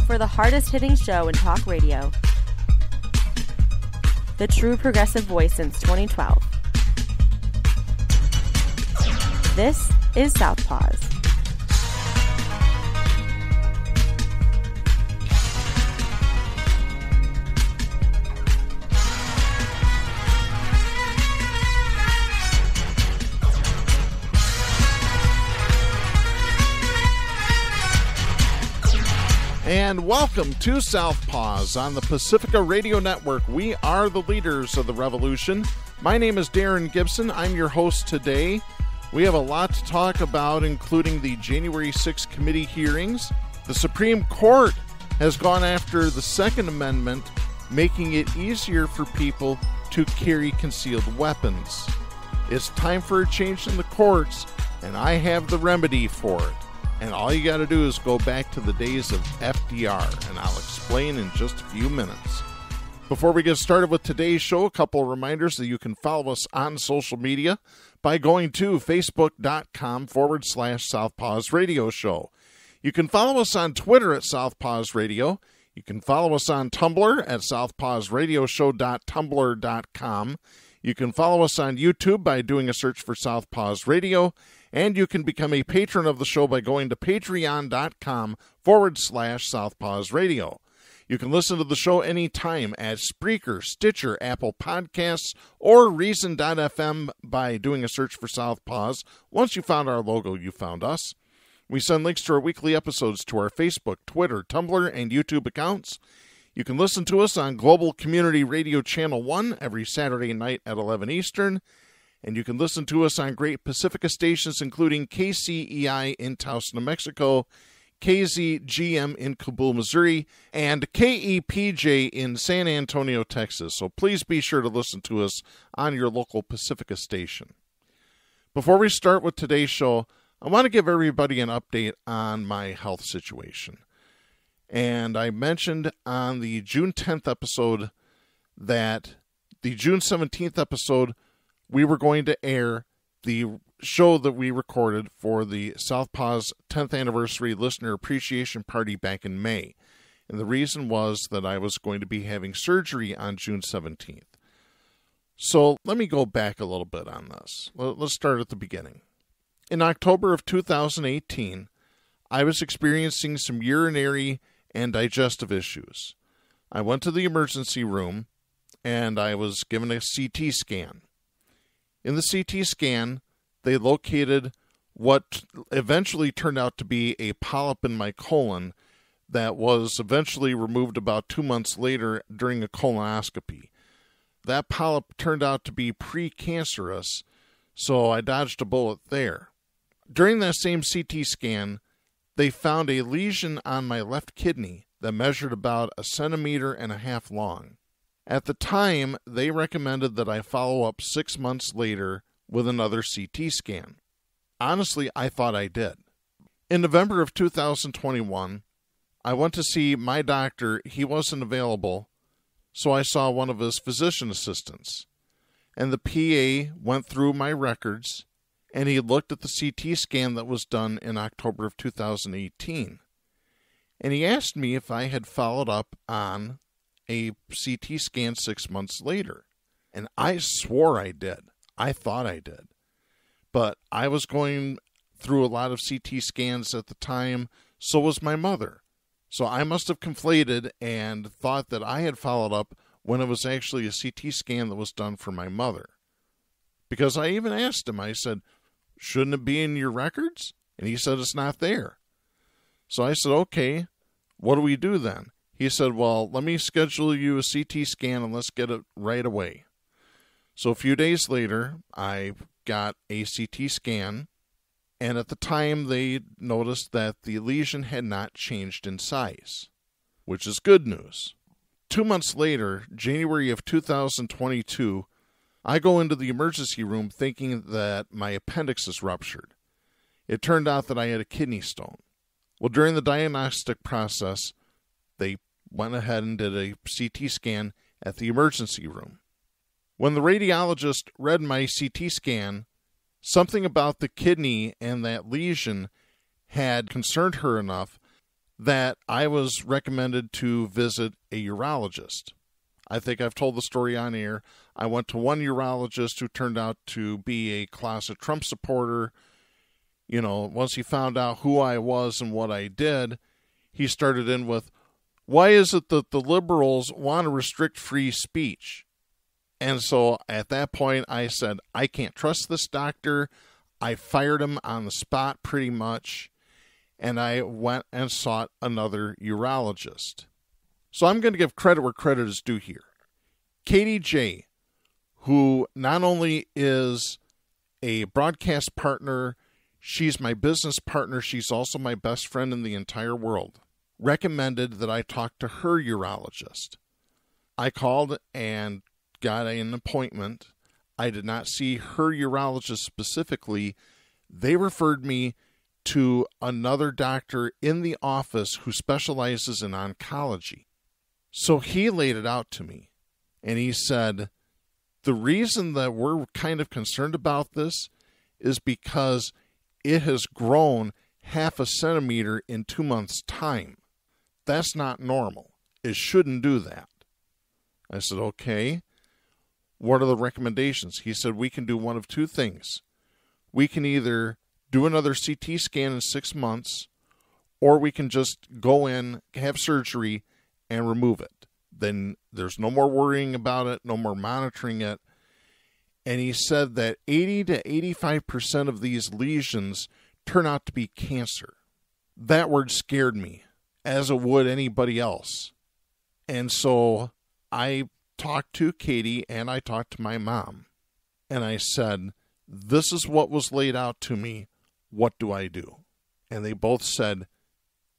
for the hardest-hitting show in talk radio. The true progressive voice since 2012. This is Southpaws. And welcome to Southpaws on the Pacifica Radio Network. We are the leaders of the revolution. My name is Darren Gibson. I'm your host today. We have a lot to talk about, including the January 6th committee hearings. The Supreme Court has gone after the Second Amendment, making it easier for people to carry concealed weapons. It's time for a change in the courts, and I have the remedy for it. And all you got to do is go back to the days of FDR, and I'll explain in just a few minutes. Before we get started with today's show, a couple of reminders that you can follow us on social media by going to facebook.com/Southpaws Radio Show. You can follow us on Twitter at Southpaws Radio. You can follow us on Tumblr at southpawsradioshow.tumblr.com. You can follow us on YouTube by doing a search for Southpaws Radio. And you can become a patron of the show by going to patreon.com/Southpaws Radio. You can listen to the show anytime at Spreaker, Stitcher, Apple Podcasts, or Reason.fm by doing a search for Southpaws. Once you found our logo, you found us. We send links to our weekly episodes to our Facebook, Twitter, Tumblr, and YouTube accounts. You can listen to us on Global Community Radio Channel 1 every Saturday night at 11 Eastern. And you can listen to us on great Pacifica stations, including KCEI in Taos, New Mexico, KZGM in Kabul, Missouri, and KEPJ in San Antonio, Texas. So please be sure to listen to us on your local Pacifica station. Before we start with today's show, I want to give everybody an update on my health situation. And I mentioned on the June 10th episode that the June 17th episode we were going to air the show that we recorded for the Southpaws 10th Anniversary Listener Appreciation Party back in May. And the reason was that I was going to be having surgery on June 17th. So let me go back a little bit on this. Let's start at the beginning. In October of 2018, I was experiencing some urinary and digestive issues. I went to the emergency room and I was given a CT scan. In the CT scan, they located what eventually turned out to be a polyp in my colon that was eventually removed about 2 months later during a colonoscopy. That polyp turned out to be precancerous, so I dodged a bullet there. During that same CT scan, they found a lesion on my left kidney that measured about 1.5 centimeters long. At the time, they recommended that I follow up 6 months later with another CT scan. Honestly, I thought I did. In November of 2021, I went to see my doctor. He wasn't available, so I saw one of his physician assistants. And the PA went through my records, and he looked at the CT scan that was done in October of 2018. And he asked me if I had followed up on a CT scan 6 months later. And I swore I did. I thought I did. But I was going through a lot of CT scans at the time. So was my mother. So I must have conflated and thought that I had followed up when it was actually a CT scan that was done for my mother. Because I even asked him, I said, shouldn't it be in your records? And he said, it's not there. So I said, okay, what do we do then? He said, well, let me schedule you a CT scan and let's get it right away. So a few days later, I got a CT scan, and at the time they noticed that the lesion had not changed in size, which is good news. 2 months later, January of 2022, I go into the emergency room thinking that my appendix is ruptured. It turned out that I had a kidney stone. Well, during the diagnostic process, they went ahead and did a CT scan at the emergency room. When the radiologist read my CT scan, something about the kidney and that lesion had concerned her enough that I was recommended to visit a urologist. I think I've told the story on air. I went to one urologist who turned out to be a closet Trump supporter. You know, once he found out who I was and what I did, he started in with, why is it that the liberals want to restrict free speech? And so at that point, I said, I can't trust this doctor. I fired him on the spot pretty much. And I went and sought another urologist. So I'm going to give credit where credit is due here. Katie J., who not only is a broadcast partner, she's my business partner, she's also my best friend in the entire world, recommended that I talk to her urologist. I called and got an appointment. I did not see her urologist specifically. They referred me to another doctor in the office who specializes in oncology. So he laid it out to me, and he said, the reason that we're kind of concerned about this is because it has grown 0.5 centimeter in 2 months' time. That's not normal. It shouldn't do that. I said, okay. What are the recommendations? He said, we can do one of two things. We can either do another CT scan in 6 months, or we can just go in, have surgery, and remove it. Then there's no more worrying about it, no more monitoring it. And he said that 80 to 85% of these lesions turn out to be cancer. That word scared me, as it would anybody else. And so I talked to Katie and I talked to my mom. And I said, this is what was laid out to me. What do I do? And they both said,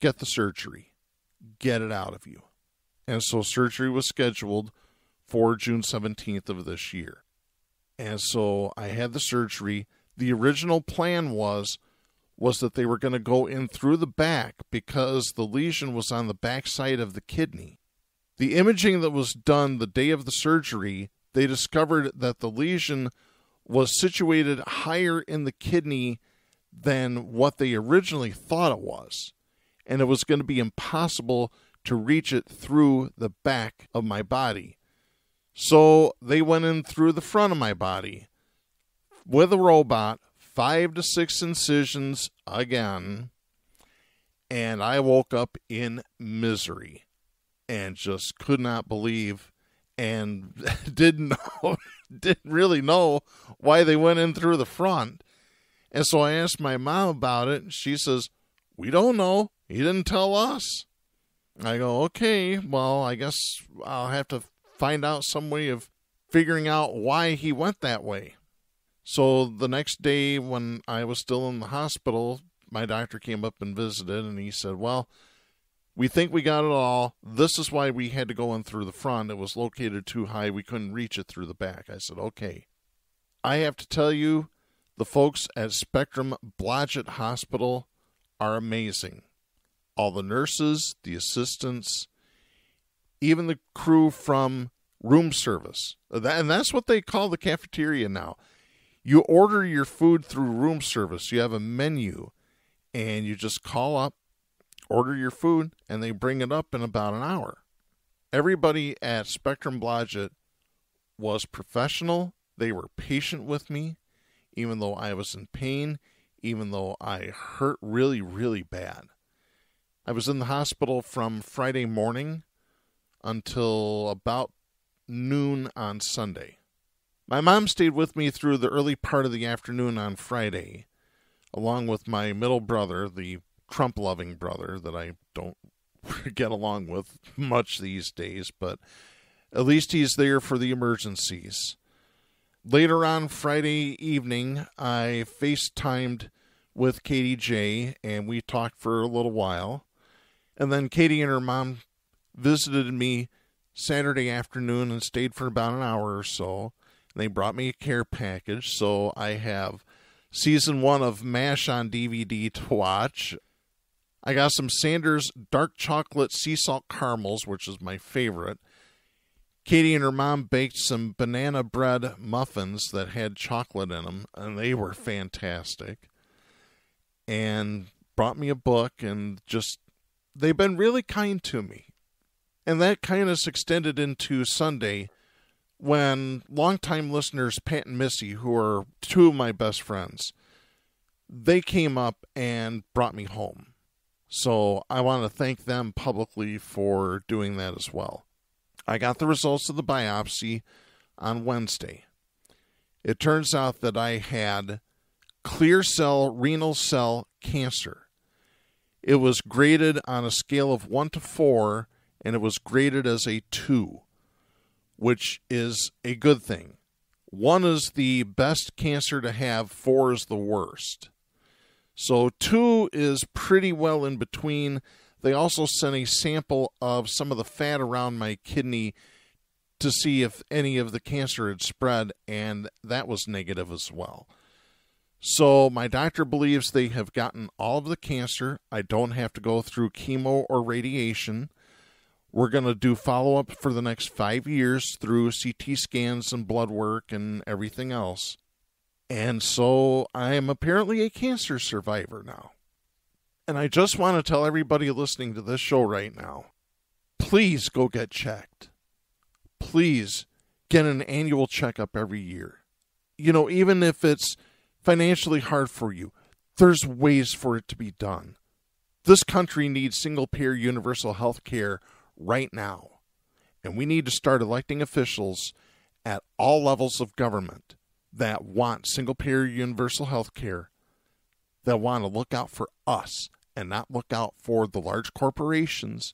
get the surgery. Get it out of you. And so surgery was scheduled for June 17th of this year. And so I had the surgery. The original plan was that they were going to go in through the back because the lesion was on the back side of the kidney. The imaging that was done the day of the surgery, they discovered that the lesion was situated higher in the kidney than what they originally thought it was. And it was going to be impossible to reach it through the back of my body. So they went in through the front of my body with a robot, 5 to 6 incisions again, and I woke up in misery and just could not believe and didn't really know why they went in through the front. And so I asked my mom about it, and she says, we don't know. He didn't tell us. I go, okay, well, I guess I'll have to find out some way of figuring out why he went that way. So the next day when I was still in the hospital, my doctor came up and visited, and he said, well, we think we got it all. This is why we had to go in through the front. It was located too high. We couldn't reach it through the back. I said, okay. I have to tell you, the folks at Spectrum Blodgett Hospital are amazing. All the nurses, the assistants, even the crew from room service. And that's what they call the cafeteria now. You order your food through room service. You have a menu, and you just call up, order your food, and they bring it up in about an hour. Everybody at Spectrum Blodgett was professional. They were patient with me, even though I was in pain, even though I hurt really, really bad. I was in the hospital from Friday morning until about noon on Sunday. My mom stayed with me through the early part of the afternoon on Friday, along with my middle brother, the Trump-loving brother that I don't get along with much these days, but at least he's there for the emergencies. Later on Friday evening, I FaceTimed with Katie J, and we talked for a little while. And then Katie and her mom visited me Saturday afternoon and stayed for about an hour or so. They brought me a care package, so I have season 1 of MASH on DVD to watch. I got some Sanders dark chocolate sea salt caramels, which is my favorite. Katie and her mom baked some banana bread muffins that had chocolate in them, and they were fantastic. And brought me a book and just they've been really kind to me. And that kind of extended into Sunday when longtime listeners, Pat and Missy, who are two of my best friends, they came up and brought me home. So I want to thank them publicly for doing that as well. I got the results of the biopsy on Wednesday. It turns out that I had clear cell renal cell cancer. It was graded on a scale of 1 to 4, and it was graded as a 2, which is a good thing. 1 is the best cancer to have, 4 is the worst. So 2 is pretty well in between. They also sent a sample of some of the fat around my kidney to see if any of the cancer had spread, and that was negative as well. So my doctor believes they have gotten all of the cancer. I don't have to go through chemo or radiation. We're going to do follow-up for the next 5 years through CT scans and blood work and everything else. And so I am apparently a cancer survivor now. And I just want to tell everybody listening to this show right now, please go get checked. Please get an annual checkup every year. You know, even if it's financially hard for you, there's ways for it to be done. This country needs single-payer universal health care right now. And we need to start electing officials at all levels of government that want single-payer universal health care, that want to look out for us and not look out for the large corporations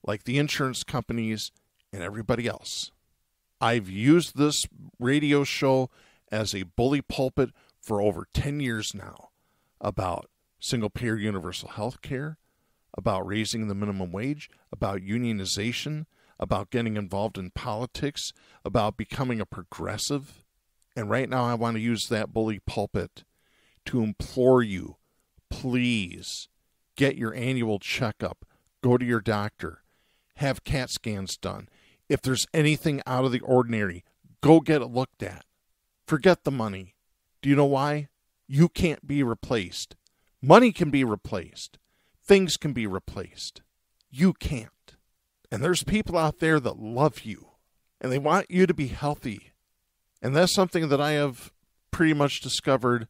like the insurance companies and everybody else. I've used this radio show as a bully pulpit for over 10 years now about single-payer universal health care, about raising the minimum wage, about unionization, about getting involved in politics, about becoming a progressive. And right now I want to use that bully pulpit to implore you, please get your annual checkup, go to your doctor, have CAT scans done. If there's anything out of the ordinary, go get it looked at. Forget the money. Do you know why? You can't be replaced. Money can be replaced. Things can be replaced. You can't. And there's people out there that love you, and they want you to be healthy. And that's something that I have pretty much discovered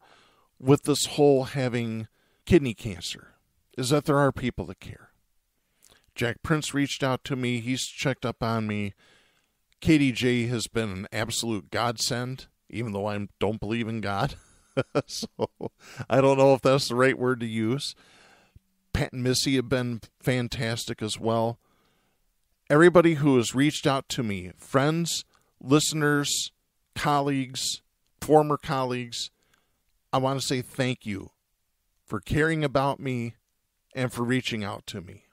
with this whole having kidney cancer, is that there are people that care. Jack Prince reached out to me. He's checked up on me. KDJ has been an absolute godsend, even though I don't believe in God. So I don't know if that's the right word to use. Pat and Missy have been fantastic as well. Everybody who has reached out to me, friends, listeners, colleagues, former colleagues, I want to say thank you for caring about me and for reaching out to me.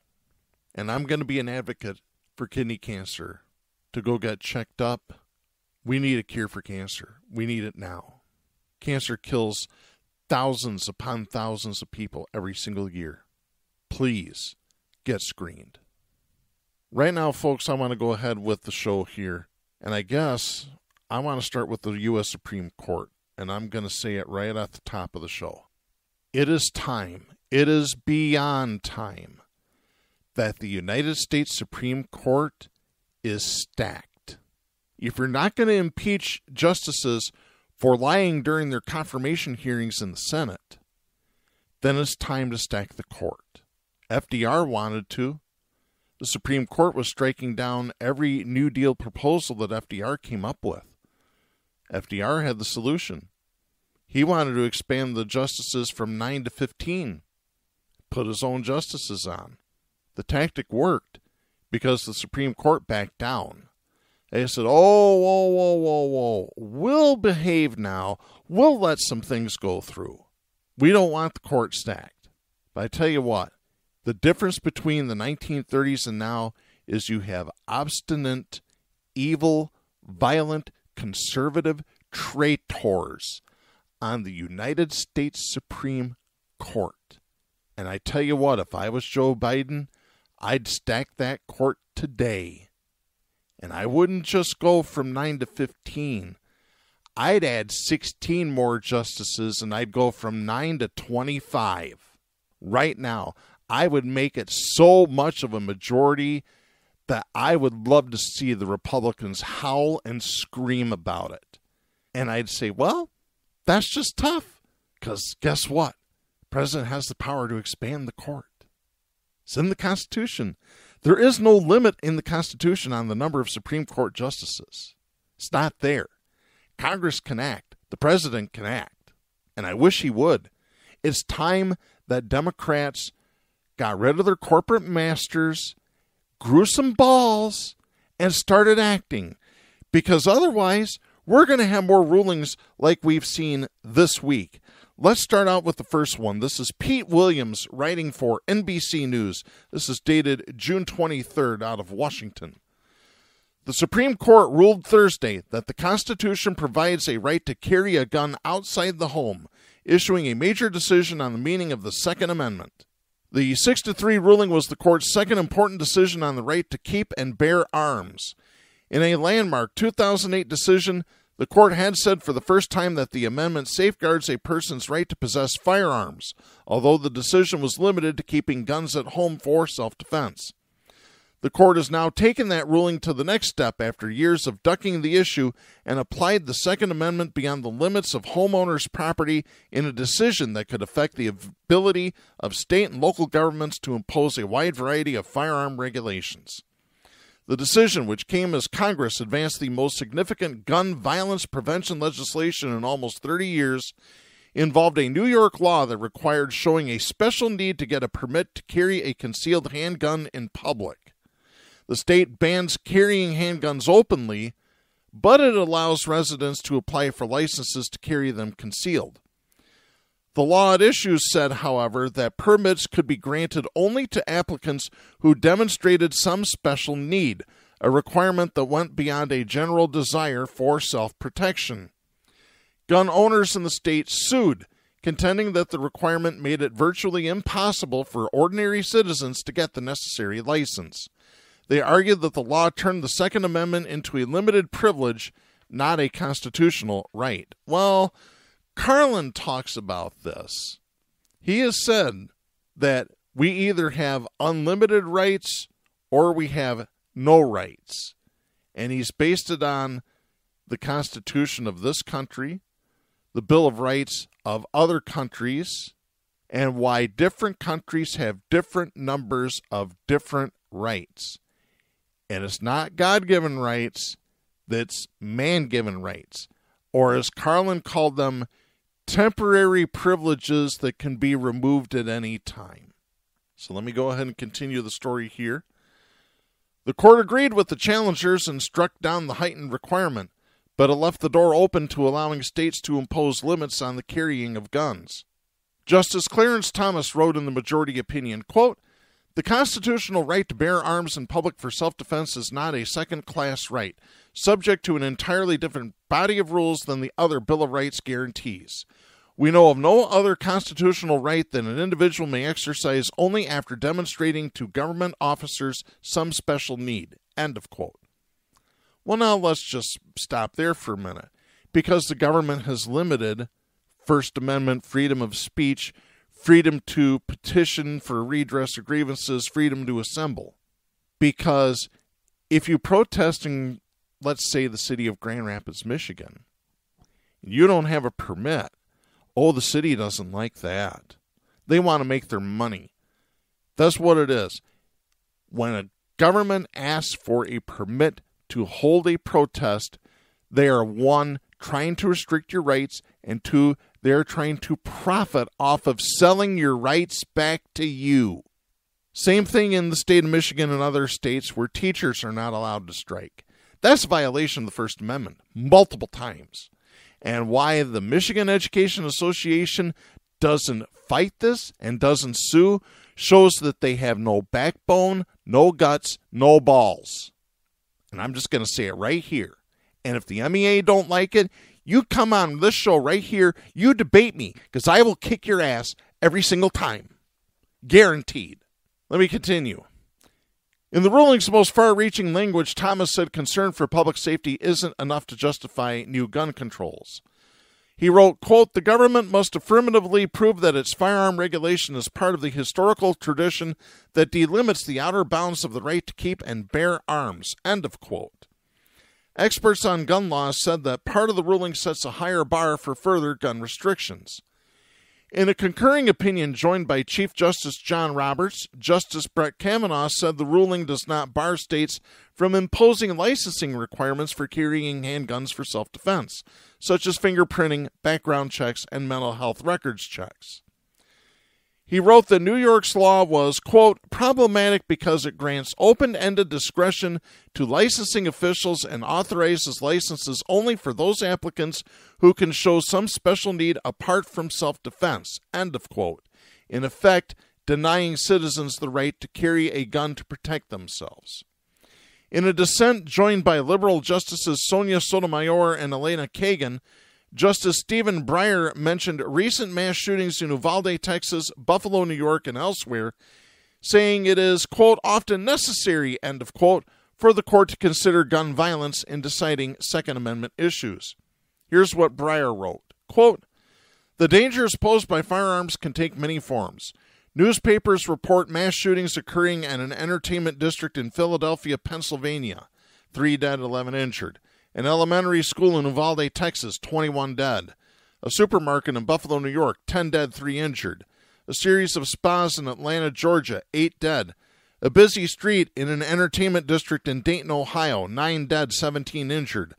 And I'm going to be an advocate for kidney cancer to go get checked up. We need a cure for cancer. We need it now. Cancer kills thousands upon thousands of people every single year. Please get screened. Right now, folks, I want to go ahead with the show here. And I guess I want to start with the U.S. Supreme Court. And I'm going to say it right at the top of the show. It is time. It is beyond time that the United States Supreme Court is stacked. If you're not going to impeach justices for lying during their confirmation hearings in the Senate, then it's time to stack the court. FDR wanted to. The Supreme Court was striking down every New Deal proposal that FDR came up with. FDR had the solution. He wanted to expand the justices from 9 to 15, put his own justices on. The tactic worked because the Supreme Court backed down. They said, whoa, we'll behave now. We'll let some things go through. We don't want the court stacked. But I tell you what, the difference between the 1930s and now is you have obstinate, evil, violent, conservative traitors on the United States Supreme Court. And I tell you what, if I was Joe Biden, I'd stack that court today. And I wouldn't just go from 9 to 15. I'd add 16 more justices, and I'd go from 9 to 25. Right now, I would make it so much of a majority that I would love to see the Republicans howl and scream about it. And I'd say, well, that's just tough, because guess what? The president has the power to expand the court. It's in the Constitution. There is no limit in the Constitution on the number of Supreme Court justices. It's not there. Congress can act. The president can act. And I wish he would. It's time that Democrats got rid of their corporate masters, grew some balls, and started acting. Because otherwise, we're going to have more rulings like we've seen this week. Let's start out with the first one. This is Pete Williams writing for NBC News. This is dated June 23rd out of Washington. The Supreme Court ruled Thursday that the Constitution provides a right to carry a gun outside the home, issuing a major decision on the meaning of the Second Amendment. The 6-3 ruling was the court's second important decision on the right to keep and bear arms. In a landmark 2008 decision, the court had said for the first time that the amendment safeguards a person's right to possess firearms, although the decision was limited to keeping guns at home for self-defense. The court has now taken that ruling to the next step after years of ducking the issue and applied the Second Amendment beyond the limits of homeowners' property in a decision that could affect the ability of state and local governments to impose a wide variety of firearm regulations. The decision, which came as Congress advanced the most significant gun violence prevention legislation in almost 30 years, involved a New York law that required showing a special need to get a permit to carry a concealed handgun in public. The state bans carrying handguns openly, but it allows residents to apply for licenses to carry them concealed. The law at issue said, however, that permits could be granted only to applicants who demonstrated some special need, a requirement that went beyond a general desire for self-protection. Gun owners in the state sued, contending that the requirement made it virtually impossible for ordinary citizens to get the necessary license. They argued that the law turned the Second Amendment into a limited privilege, not a constitutional right. Well, Carlin talks about this. He has said that we either have unlimited rights or we have no rights. And he's based it on the Constitution of this country, the Bill of Rights of other countries, and why different countries have different numbers of different rights. And it's not God-given rights, that's man-given rights. Or as Carlin called them, temporary privileges that can be removed at any time. So let me go ahead and continue the story here. The court agreed with the challengers and struck down the heightened requirement, but it left the door open to allowing states to impose limits on the carrying of guns. Justice Clarence Thomas wrote in the majority opinion, quote, "The constitutional right to bear arms in public for self-defense is not a second-class right, subject to an entirely different body of rules than the other Bill of Rights guarantees. We know of no other constitutional right that an individual may exercise only after demonstrating to government officers some special need." End of quote. Well, now let's just stop there for a minute, because the government has limited First Amendment freedom of speech, freedom to petition for redress of grievances, freedom to assemble. Because if you protest in, let's say, the city of Grand Rapids, Michigan, you don't have a permit, the city doesn't like that. They want to make their money. That's what it is. When a government asks for a permit to hold a protest, they are, one, trying to restrict your rights, and two, they're trying to profit off of selling your rights back to you. Same thing in the state of Michigan and other states where teachers are not allowed to strike. That's a violation of the First Amendment, multiple times. And why the Michigan Education Association doesn't fight this and doesn't sue shows that they have no backbone, no guts, no balls. And I'm just going to say it right here. And if the MEA don't like it, you come on this show right here, you debate me, because I will kick your ass every single time. Guaranteed. Let me continue. In the ruling's most far-reaching language, Thomas said concern for public safety isn't enough to justify new gun controls. He wrote, quote, "The government must affirmatively prove that its firearm regulation is part of the historical tradition that delimits the outer bounds of the right to keep and bear arms," end of quote. Experts on gun laws said that part of the ruling sets a higher bar for further gun restrictions. In a concurring opinion joined by Chief Justice John Roberts, Justice Brett Kavanaugh said the ruling does not bar states from imposing licensing requirements for carrying handguns for self-defense, such as fingerprinting, background checks, and mental health records checks. He wrote that New York's law was, quote, "problematic because it grants open-ended discretion to licensing officials and authorizes licenses only for those applicants who can show some special need apart from self-defense," end of quote, in effect denying citizens the right to carry a gun to protect themselves. In a dissent joined by liberal Justices Sonia Sotomayor and Elena Kagan, Justice Stephen Breyer mentioned recent mass shootings in Uvalde, Texas, Buffalo, New York, and elsewhere, saying it is, quote, "often necessary," end of quote, for the court to consider gun violence in deciding Second Amendment issues. Here's what Breyer wrote, quote, "The dangers posed by firearms can take many forms. Newspapers report mass shootings occurring at an entertainment district in Philadelphia, Pennsylvania, 3 dead, 11 injured. An elementary school in Uvalde, Texas, 21 dead. A supermarket in Buffalo, New York, 10 dead, 3 injured. A series of spas in Atlanta, Georgia, 8 dead. A busy street in an entertainment district in Dayton, Ohio, 9 dead, 17 injured.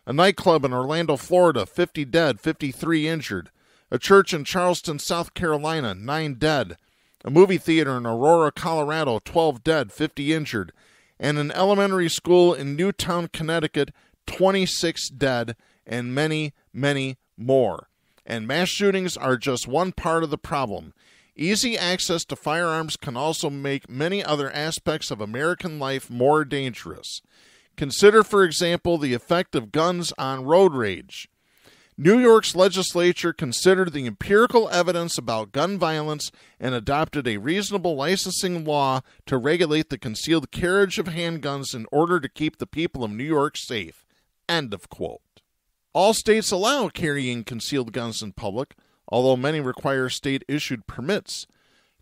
A nightclub in Orlando, Florida, 50 dead, 53 injured. A church in Charleston, South Carolina, 9 dead. A movie theater in Aurora, Colorado, 12 dead, 50 injured. And an elementary school in Newtown, Connecticut, 26 dead, and many, many more. And mass shootings are just one part of the problem. Easy access to firearms can also make many other aspects of American life more dangerous. Consider, for example, the effect of guns on road rage. New York's legislature considered the empirical evidence about gun violence and adopted a reasonable licensing law to regulate the concealed carriage of handguns in order to keep the people of New York safe. End of quote. All states allow carrying concealed guns in public, although many require state-issued permits.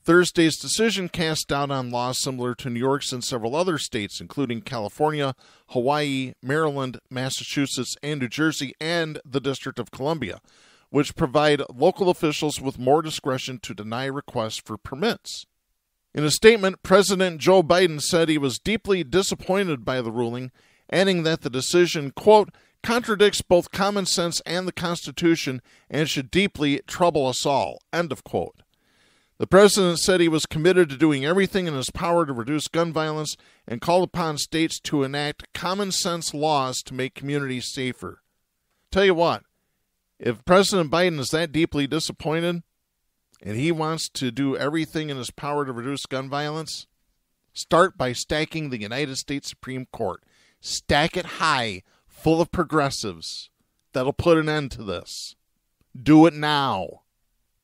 Thursday's decision cast doubt on laws similar to New York's and several other states, including California, Hawaii, Maryland, Massachusetts, and New Jersey, and the District of Columbia, which provide local officials with more discretion to deny requests for permits. In a statement, President Joe Biden said he was deeply disappointed by the ruling, adding that the decision, quote, "contradicts both common sense and the Constitution and should deeply trouble us all," end of quote. The president said he was committed to doing everything in his power to reduce gun violence and called upon states to enact common sense laws to make communities safer. Tell you what, if President Biden is that deeply disappointed and he wants to do everything in his power to reduce gun violence, start by stacking the United States Supreme Court. Stack it high, full of progressives. That'll put an end to this. Do it now.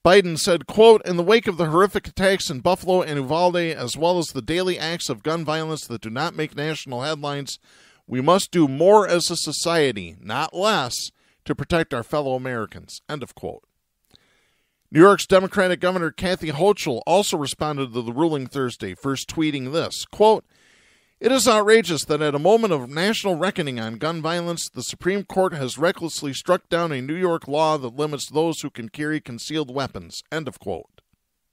Biden said, quote, "In the wake of the horrific attacks in Buffalo and Uvalde, as well as the daily acts of gun violence that do not make national headlines, we must do more as a society, not less, to protect our fellow Americans." End of quote. New York's Democratic Governor Kathy Hochul also responded to the ruling Thursday, first tweeting this, quote, "It is outrageous that at a moment of national reckoning on gun violence, the Supreme Court has recklessly struck down a New York law that limits those who can carry concealed weapons." End of quote.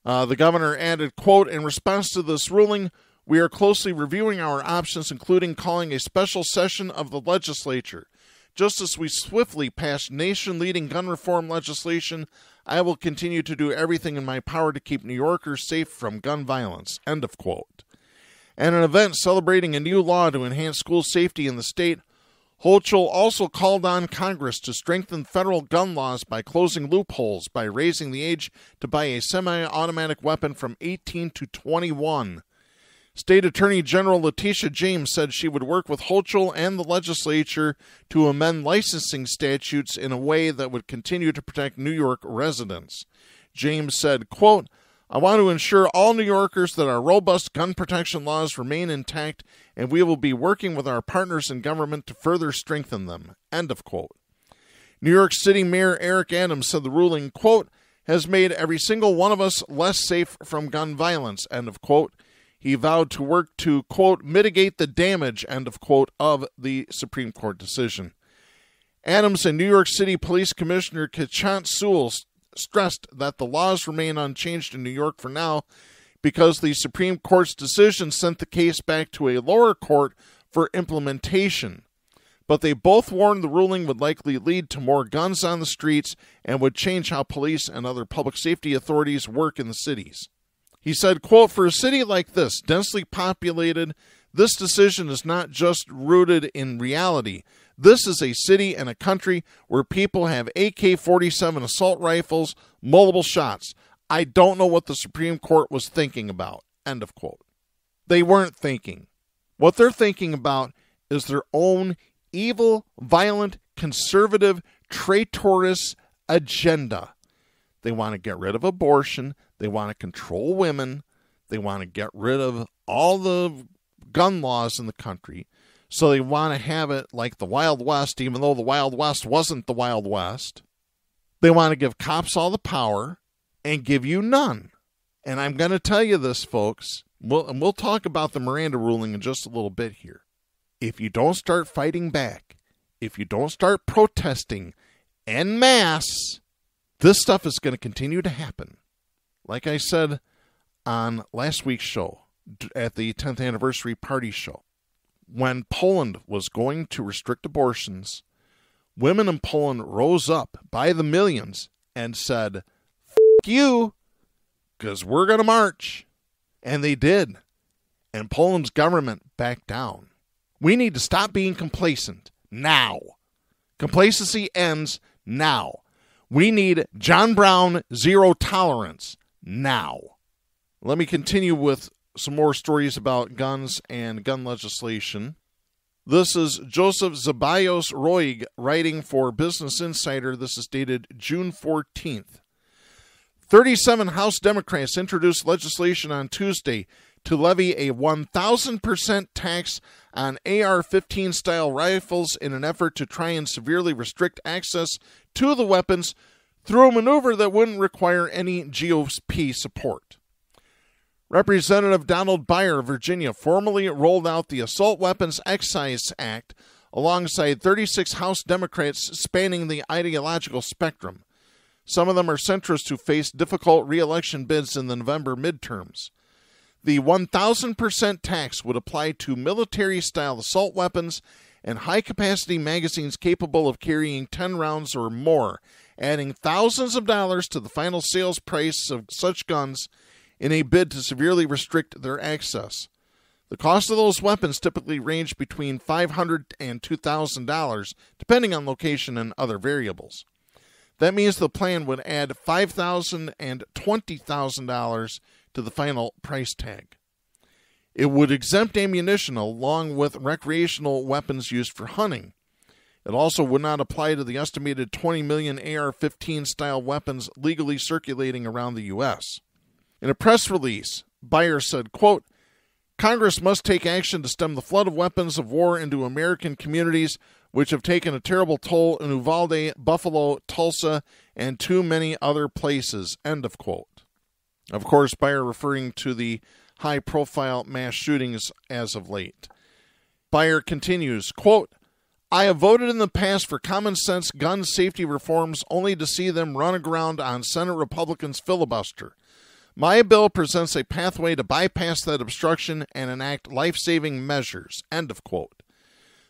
The governor added, quote, "In response to this ruling, we are closely reviewing our options, including calling a special session of the legislature. Just as we swiftly passed nation-leading gun reform legislation, I will continue to do everything in my power to keep New Yorkers safe from gun violence." End of quote. At an event celebrating a new law to enhance school safety in the state, Hochul also called on Congress to strengthen federal gun laws by closing loopholes by raising the age to buy a semi-automatic weapon from 18 to 21. State Attorney General Letitia James said she would work with Hochul and the legislature to amend licensing statutes in a way that would continue to protect New York residents. James said, quote, "I want to ensure all New Yorkers that our robust gun protection laws remain intact, and we will be working with our partners in government to further strengthen them." End of quote. New York City Mayor Eric Adams said the ruling, quote, has made every single one of us less safe from gun violence, end of quote. He vowed to work to, quote, mitigate the damage, end of quote, of the Supreme Court decision. Adams and New York City Police Commissioner Kachant Sewell stressed that the laws remain unchanged in New York for now because the Supreme Court's decision sent the case back to a lower court for implementation. But they both warned the ruling would likely lead to more guns on the streets and would change how police and other public safety authorities work in the cities. He said, quote, for a city like this, densely populated, this decision is not just rooted in reality. This is a city and a country where people have AK-47 assault rifles, multiple shots. I don't know what the Supreme Court was thinking about, end of quote. They weren't thinking. What they're thinking about is their own evil, violent, conservative, traitorous agenda. They want to get rid of abortion. They want to control women. They want to get rid of all the gun laws in the country. So they want to have it like the Wild West, even though the Wild West wasn't the Wild West. They want to give cops all the power and give you none. And I'm going to tell you this, folks. We'll talk about the Miranda ruling in just a little bit here. If you don't start fighting back, if you don't start protesting en masse, this stuff is going to continue to happen. Like I said on last week's show, at the 10th anniversary party show, when Poland was going to restrict abortions, women in Poland rose up by the millions and said, "F*** you, because we're going to march." And they did. And Poland's government backed down. We need to stop being complacent now. Complacency ends now. We need John Brown zero tolerance now. Let me continue with some more stories about guns and gun legislation. This is Joseph Zabayos Roig writing for Business Insider. This is dated June 14th. 37 House Democrats introduced legislation on Tuesday to levy a 1,000% tax on AR-15 style rifles in an effort to try and severely restrict access to the weapons through a maneuver that wouldn't require any GOP support. Representative Donald Byer of Virginia formally rolled out the Assault Weapons Excise Act alongside 36 House Democrats spanning the ideological spectrum. Some of them are centrists who face difficult re-election bids in the November midterms. The 1,000% tax would apply to military-style assault weapons and high-capacity magazines capable of carrying 10 rounds or more, adding thousands of dollars to the final sales price of such guns in a bid to severely restrict their access. The cost of those weapons typically range between $500 and $2,000, depending on location and other variables. That means the plan would add $5,000 and $20,000 to the final price tag. It would exempt ammunition along with recreational weapons used for hunting. It also would not apply to the estimated 20 million AR-15 style weapons legally circulating around the U.S. In a press release, Byer said, quote, Congress must take action to stem the flood of weapons of war into American communities which have taken a terrible toll in Uvalde, Buffalo, Tulsa, and too many other places, end of quote. Of course, Byer referring to the high-profile mass shootings as of late. Byer continues, quote, I have voted in the past for common-sense gun safety reforms only to see them run aground on Senate Republicans' filibuster. My bill presents a pathway to bypass that obstruction and enact life-saving measures, end of quote.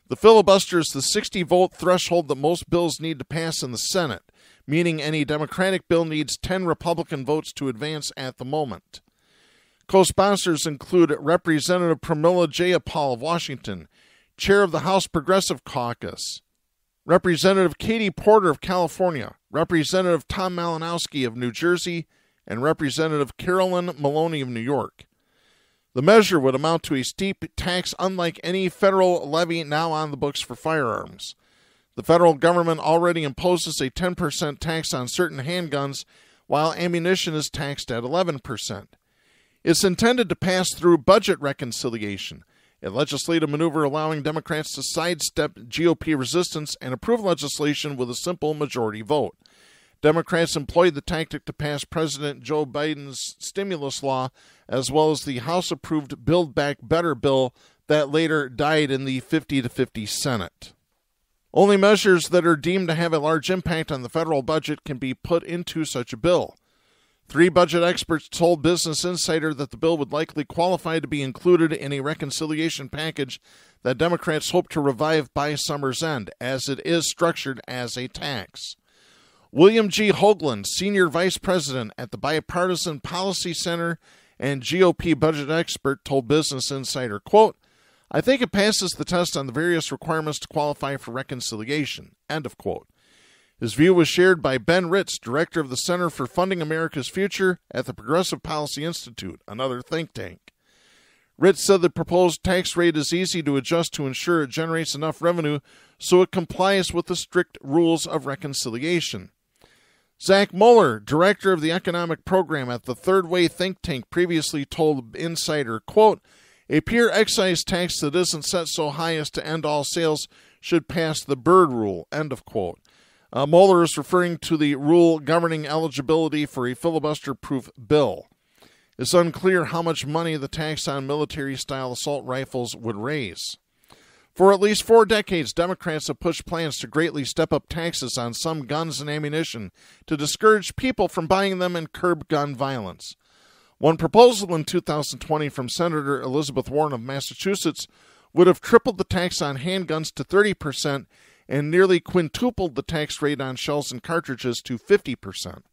The filibuster is the 60-vote threshold that most bills need to pass in the Senate, meaning any Democratic bill needs 10 Republican votes to advance at the moment. Co-sponsors include Representative Pramila Jayapal of Washington, Chair of the House Progressive Caucus, Representative Katie Porter of California, Representative Tom Malinowski of New Jersey, and Representative Carolyn Maloney of New York. The measure would amount to a steep tax unlike any federal levy now on the books for firearms. The federal government already imposes a 10% tax on certain handguns, while ammunition is taxed at 11%. It's intended to pass through budget reconciliation, a legislative maneuver allowing Democrats to sidestep GOP resistance and approve legislation with a simple majority vote. Democrats employed the tactic to pass President Joe Biden's stimulus law, as well as the House-approved Build Back Better bill that later died in the 50-50 Senate. Only measures that are deemed to have a large impact on the federal budget can be put into such a bill. 3 budget experts told Business Insider that the bill would likely qualify to be included in a reconciliation package that Democrats hope to revive by summer's end, as it is structured as a tax. William G. Hoagland, Senior Vice President at the Bipartisan Policy Center and GOP budget expert, told Business Insider, quote, "I think it passes the test on the various requirements to qualify for reconciliation," end of quote. His view was shared by Ben Ritz, director of the Center for Funding America's Future at the Progressive Policy Institute, another think tank. Ritz said the proposed tax rate is easy to adjust to ensure it generates enough revenue so it complies with the strict rules of reconciliation. Zach Mueller, director of the economic program at the Third Way think tank, previously told Insider, quote, "A pure excise tax that isn't set so high as to end all sales should pass the Byrd rule," end of quote. Mueller is referring to the rule governing eligibility for a filibuster-proof bill. It's unclear how much money the tax on military-style assault rifles would raise. For at least 4 decades, Democrats have pushed plans to greatly step up taxes on some guns and ammunition to discourage people from buying them and curb gun violence. One proposal in 2020 from Senator Elizabeth Warren of Massachusetts would have tripled the tax on handguns to 30% and nearly quintupled the tax rate on shells and cartridges to 50%.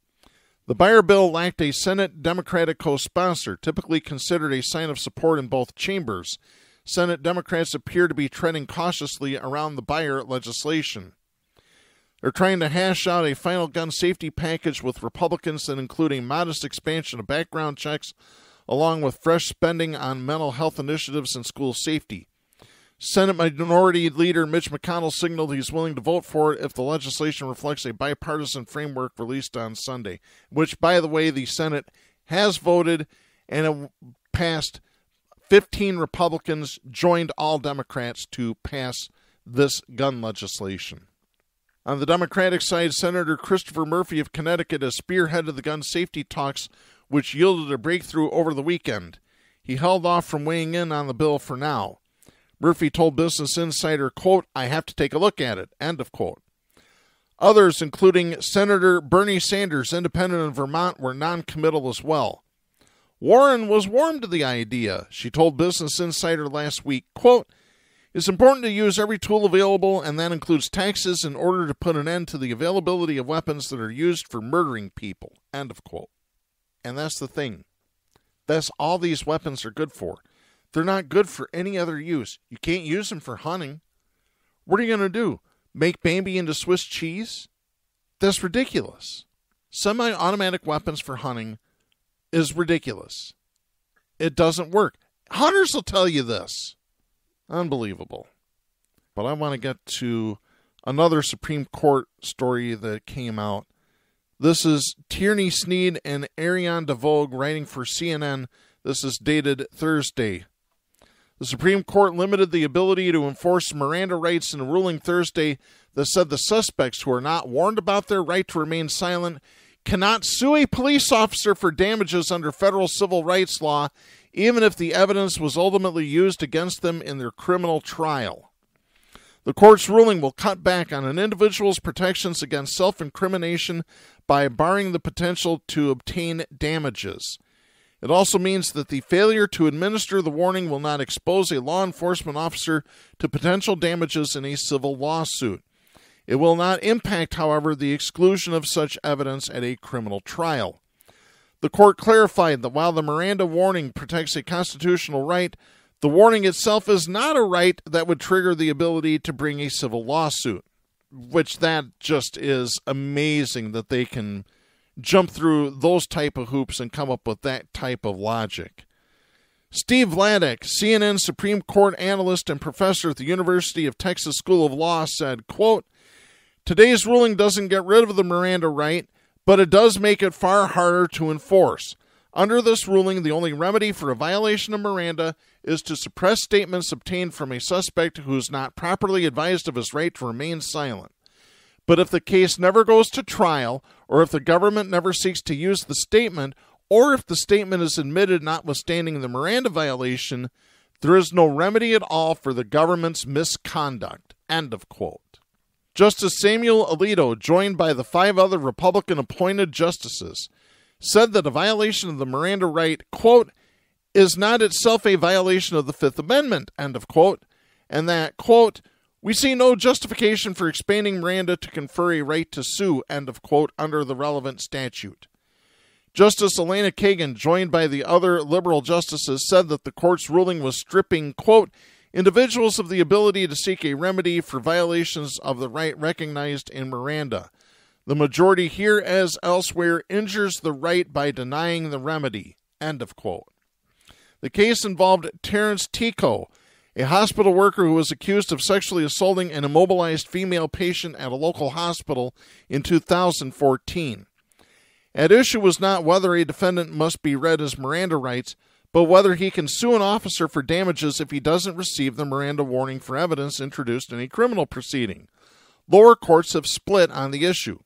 The Buyer bill lacked a Senate Democratic co-sponsor, typically considered a sign of support in both chambers. Senate Democrats appear to be treading cautiously around the Buyer legislation. They're trying to hash out a final gun safety package with Republicans that include a modest expansion of background checks, along with fresh spending on mental health initiatives and school safety. Senate Minority Leader Mitch McConnell signaled he's willing to vote for it if the legislation reflects a bipartisan framework released on Sunday, which, by the way, the Senate has voted and it passed. 15 Republicans joined all Democrats to pass this gun legislation. On the Democratic side, Senator Christopher Murphy of Connecticut has spearheaded the gun safety talks, which yielded a breakthrough over the weekend. He held off from weighing in on the bill for now. Murphy told Business Insider, quote, "I have to take a look at it," end of quote. Others, including Senator Bernie Sanders, independent in Vermont, were non-committal as well. Warren was warm to the idea. She told Business Insider last week, quote, "It's important to use every tool available, and that includes taxes, in order to put an end to the availability of weapons that are used for murdering people," end of quote. And that's the thing. That's all these weapons are good for. They're not good for any other use. You can't use them for hunting. What are you going to do? Make Bambi into Swiss cheese? That's ridiculous. Semi-automatic weapons for hunting is ridiculous. It doesn't work. Hunters will tell you this. Unbelievable. But I want to get to another Supreme Court story that came out. This is Tierney Sneed and Ariane DeVoe writing for CNN. This is dated Thursday. The Supreme Court limited the ability to enforce Miranda rights in a ruling Thursday that said the suspects who are not warned about their right to remain silent cannot sue a police officer for damages under federal civil rights law, even if the evidence was ultimately used against them in their criminal trial. The court's ruling will cut back on an individual's protections against self-incrimination by barring the potential to obtain damages. It also means that the failure to administer the warning will not expose a law enforcement officer to potential damages in a civil lawsuit. It will not impact, however, the exclusion of such evidence at a criminal trial. The court clarified that while the Miranda warning protects a constitutional right, the warning itself is not a right that would trigger the ability to bring a civil lawsuit, which that just is amazing that they can jump through those type of hoops and come up with that type of logic. Steve Vladeck, CNN Supreme Court analyst and professor at the University of Texas School of Law, said, quote, "Today's ruling doesn't get rid of the Miranda right, but it does make it far harder to enforce. Under this ruling, the only remedy for a violation of Miranda is to suppress statements obtained from a suspect who is not properly advised of his right to remain silent. But if the case never goes to trial, or if the government never seeks to use the statement, or if the statement is admitted notwithstanding the Miranda violation, there is no remedy at all for the government's misconduct. End of quote. Justice Samuel Alito, joined by the 5 other Republican-appointed justices, said that a violation of the Miranda right, quote, is not itself a violation of the Fifth Amendment, end of quote, and that, quote, we see no justification for expanding Miranda to confer a right to sue, end of quote, under the relevant statute. Justice Elena Kagan, joined by the other liberal justices, said that the court's ruling was stripping, quote, individuals of the ability to seek a remedy for violations of the right recognized in Miranda. The majority here, as elsewhere, injures the right by denying the remedy. End of quote. The case involved Terrence Tico, a hospital worker who was accused of sexually assaulting an immobilized female patient at a local hospital in 2014. At issue was not whether a defendant must be read his Miranda rights, but whether he can sue an officer for damages if he doesn't receive the Miranda warning for evidence introduced in a criminal proceeding. Lower courts have split on the issue.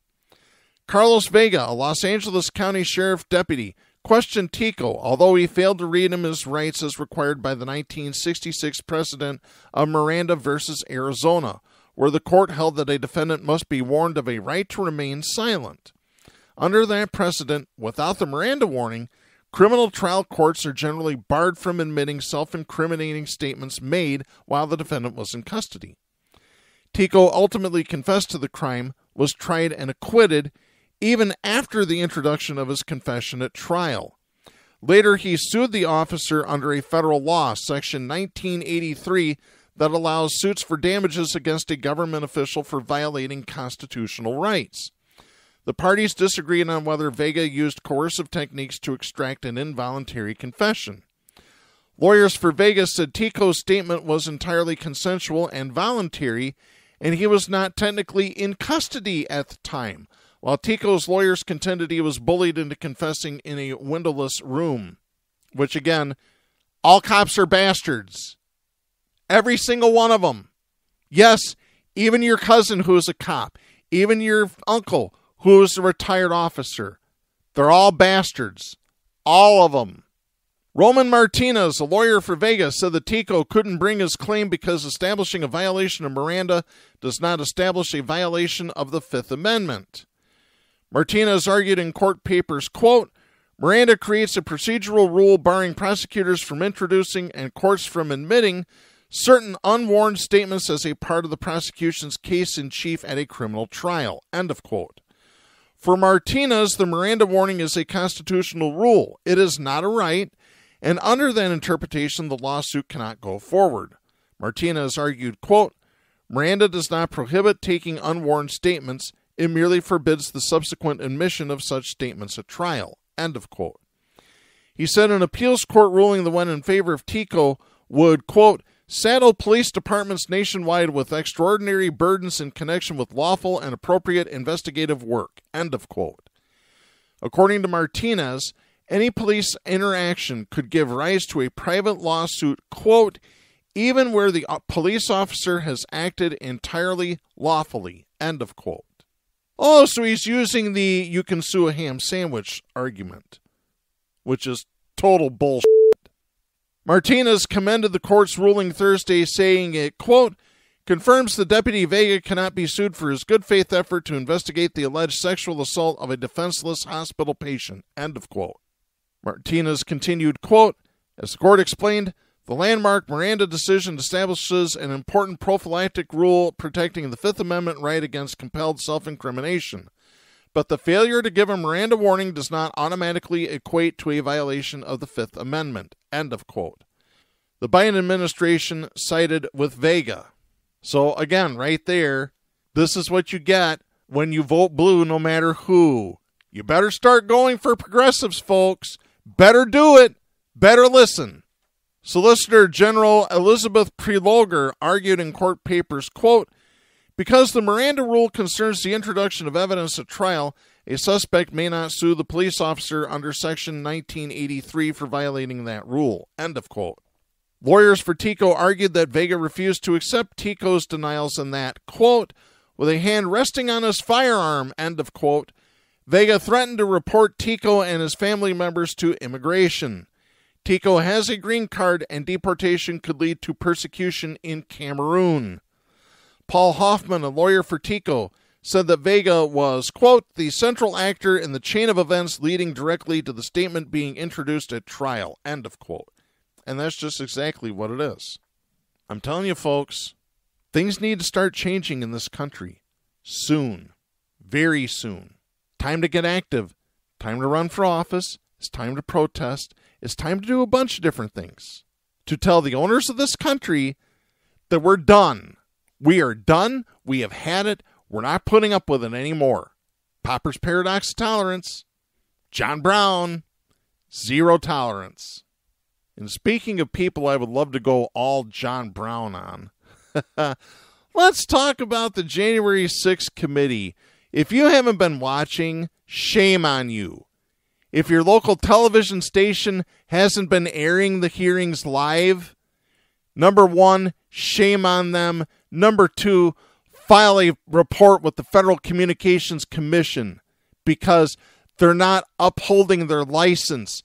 Carlos Vega, a Los Angeles County Sheriff deputy, questioned Tico, although he failed to read him his rights as required by the 1966 precedent of Miranda versus Arizona, where the court held that a defendant must be warned of a right to remain silent. Under that precedent, without the Miranda warning, criminal trial courts are generally barred from admitting self-incriminating statements made while the defendant was in custody. Tico ultimately confessed to the crime, was tried and acquitted, even after the introduction of his confession at trial. Later, he sued the officer under a federal law, Section 1983, that allows suits for damages against a government official for violating constitutional rights. The parties disagreed on whether Vega used coercive techniques to extract an involuntary confession. Lawyers for Vega said Tico's statement was entirely consensual and voluntary, and he was not technically in custody at the time, while Tico's lawyers contended he was bullied into confessing in a windowless room. Which, again, all cops are bastards. Every single one of them. Yes, even your cousin who is a cop, even your uncle who is a retired officer. They're all bastards. All of them. Roman Martinez, a lawyer for Vega, said that Tico couldn't bring his claim because establishing a violation of Miranda does not establish a violation of the Fifth Amendment. Martinez argued in court papers, quote, Miranda creates a procedural rule barring prosecutors from introducing and courts from admitting certain unwarned statements as a part of the prosecution's case in chief at a criminal trial, end of quote. For Martinez, the Miranda warning is a constitutional rule. It is not a right, and under that interpretation, the lawsuit cannot go forward. Martinez argued, quote, Miranda does not prohibit taking unwarned statements. It merely forbids the subsequent admission of such statements at trial. End of quote. He said an appeals court ruling that went in favor of Tico would, quote, saddle police departments nationwide with extraordinary burdens in connection with lawful and appropriate investigative work. End of quote. According to Martinez, any police interaction could give rise to a private lawsuit, quote, even where the police officer has acted entirely lawfully. End of quote. Oh, so he's using the you can sue a ham sandwich argument, which is total bullshit. Martinez commended the court's ruling Thursday, saying it, quote, confirms the Deputy Vega cannot be sued for his good faith effort to investigate the alleged sexual assault of a defenseless hospital patient, end of quote. Martinez continued, quote, as the court explained, the landmark Miranda decision establishes an important prophylactic rule protecting the Fifth Amendment right against compelled self-incrimination. But the failure to give a Miranda warning does not automatically equate to a violation of the Fifth Amendment. End of quote. The Biden administration sided with Vega. So again, right there, this is what you get when you vote blue no matter who. You better start going for progressives, folks. Better do it. Better listen. Solicitor General Elizabeth Prelogar argued in court papers, quote, because the Miranda rule concerns the introduction of evidence at trial, a suspect may not sue the police officer under Section 1983 for violating that rule. End of quote. Lawyers for Tico argued that Vega refused to accept Tico's denials and that, quote, with a hand resting on his firearm, end of quote, Vega threatened to report Tico and his family members to immigration. Tico has a green card and deportation could lead to persecution in Cameroon. Paul Hoffman, a lawyer for Tico, said that Vega was, quote, the central actor in the chain of events leading directly to the statement being introduced at trial, end of quote. And that's just exactly what it is. I'm telling you, folks, things need to start changing in this country. Soon. Very soon. Time to get active. Time to run for office. It's time to protest. It's time to do a bunch of different things. To tell the owners of this country that we're done. We are done. We have had it. We're not putting up with it anymore. Popper's Paradox of Tolerance. John Brown. Zero tolerance. And speaking of people I would love to go all John Brown on, let's talk about the January 6th committee. If you haven't been watching, shame on you. If your local television station hasn't been airing the hearings live, number one, shame on them. Number two, file a report with the Federal Communications Commission because they're not upholding their license.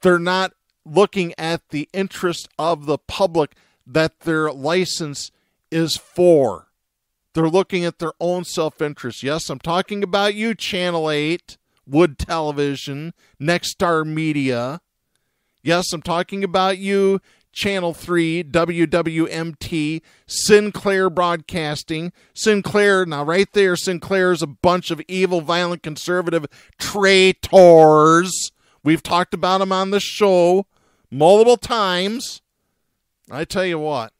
They're not looking at the interest of the public that their license is for. They're looking at their own self-interest. Yes, I'm talking about you, Channel 8, Wood Television, Nexstar Media. Yes, I'm talking about you, Channel 3, WWMT, Sinclair Broadcasting. Sinclair, now right there, Sinclair is a bunch of evil, violent, conservative traitors. We've talked about them on the show multiple times. I tell you what,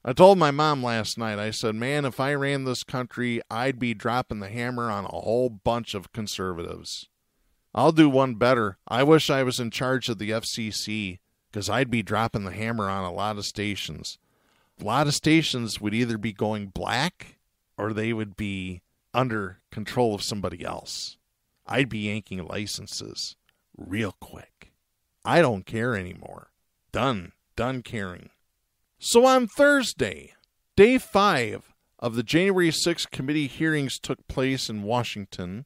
I told my mom last night, I said, man, if I ran this country, I'd be dropping the hammer on a whole bunch of conservatives. I'll do one better. I wish I was in charge of the FCC because I'd be dropping the hammer on a lot of stations. A lot of stations would either be going black or they would be under control of somebody else. I'd be yanking licenses real quick. I don't care anymore. Done caring. So on Thursday, day 5 of the January 6th committee hearings took place in Washington.